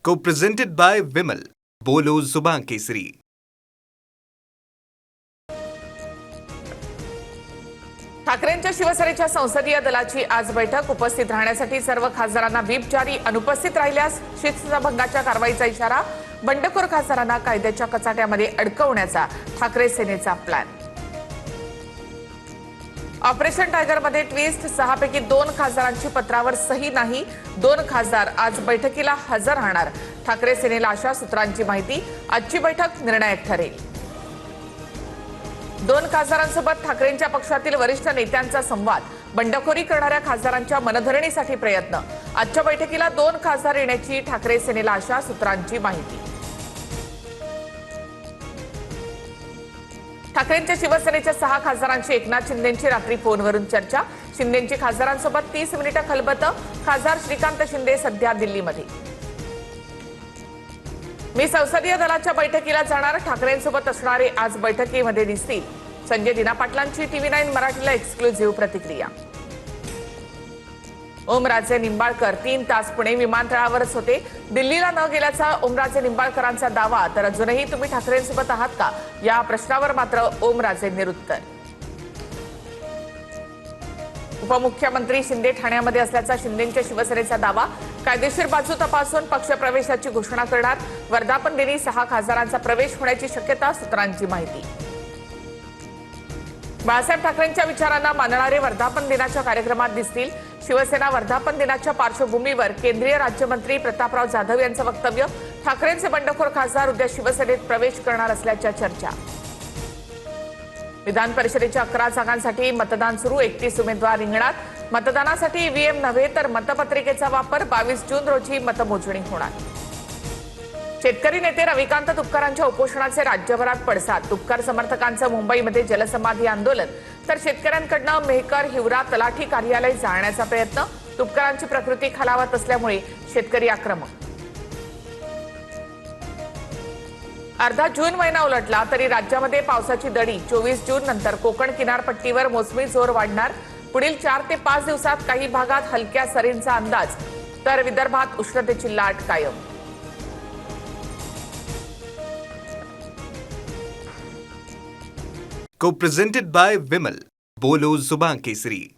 Co-presented by Vimal. बोलो जुबान केसरी. ठाकरेंच्या शिवसेनेच्या संसदीय दलाची आज बैठक. उपस्थित राहण्यासाठी सर्व खासदारांना व्हीप जारी. अनुपस्थित राहिल्यास शिस्तभंगाच्या कारवाईचा इशारा. बंडखोर खासदारांना कायद्याच्या कचाट्यामध्ये अडकवण्याचा ठाकरे सेनेचा प्लॅन. Operation टायगरमध्ये twist. 6 पैकी 2 खासदारांची पत्रावर सही नाही. 2 खासदार आज बैठकीला हजर राहणार. ठाकरे सेनेला अशा सूत्रांची माहिती. आजची बैठक निर्णायक ठरेल. 2 खासदारांसोबत ठाकरेंच्या पक्षातील वरिष्ठ नेत्यांचा संवाद. बंडखोरी करणाऱ्या खासदारांच्या मनधरणीसाठी प्रयत्न. आजच्या बैठकीला 2 खासदार येण्याची ठाकरे सेनेला अशा सूत्रांची माहिती. ठाकरेंच्या शिवसेनेच्या 6 खासदारांची एकनाथ शिंदेंची रात्री फोनवरून चर्चा. शिंदेंची खासदारांसोबत 30 मिनिटं खलबतं. खासदार श्रीकांत शिंदे सध्या दिल्लीमध्ये. मी संसदीय दलाच्या बैठकीला जाणार. ठाकरेंसोबत असणारे आज बैठकीमध्ये दिसतील. संजय दिना पाटलांची TV9 मराठीला एक्सक्लुझिव्ह प्रतिक्रिया. ओमराजे निंबाळकर 3 तास पुणे विमानतळावरच होते. दिल्लीला न गेल्याचा ओमराजे निंबाळकरांचा दावा. तर अजूनही तुम्ही ठाकरेंसोबत आहात का, या प्रश्नावर मात्र ओमराजे निरुत्तर. उपमुख्यमंत्री शिंदे ठाण्यामध्ये असल्याचा शिंदेंच्या शिवसेनेचा दावा. कायदेशीर बाजू तपासून पक्षप्रवेशाची घोषणा करणार. वर्धापन दिनी 6 खासदारांचा प्रवेश होण्याची शक्यता. सूत्रांची माहिती. बाळासाहेब ठाकरेंच्या विचारांना मानणारे वर्धापन दिनाच्या कार्यक्रमात दिसतील. शिवसेना वर्धापन दिनाच्या पार्श्वभूमीवर केंद्रीय राज्यमंत्री प्रतापराव जाधव यांचं वक्तव्य. ठाकरेंचे बंडखोर खासदार उद्या शिवसेनेत प्रवेश करणार असल्याच्या चर्चा. विधान परिषदेच्या 11 जागांसाठी मतदान सुरू. 31 उमेदवार रिंगणात. मतदानासाठी ईव्हीएम नव्हे तर मतपत्रिकेचा वापर. 22 जून रोजी मतमोजणी होणार. शेतकरी नेते रविकांत तुपकरांच्या उपोषणाचे राज्यभरात पडसाद. तुपकर समर्थकांचं मुंबईमध्ये जलसमाधी आंदोलन. तर शेतकऱ्यांकडनं मेहकर हिवरा तलाठी कार्यालय जाळण्याचा प्रयत्न. तुपकरांची प्रकृती खालावत असल्यामुळे शेतकरी आक्रमक. अर्धा जून महिना उलटला तरी राज्यामध्ये पावसाची दडी. 24 जून नंतर कोकण किनारपट्टीवर मोसमी जोर वाढणार. पुढील 4 ते 5 दिवसात काही भागात हलक्या सरींचा अंदाज. तर विदर्भात उष्णतेची लाट कायम. Co-presented by Vimal. बोलो जुबान केसरी.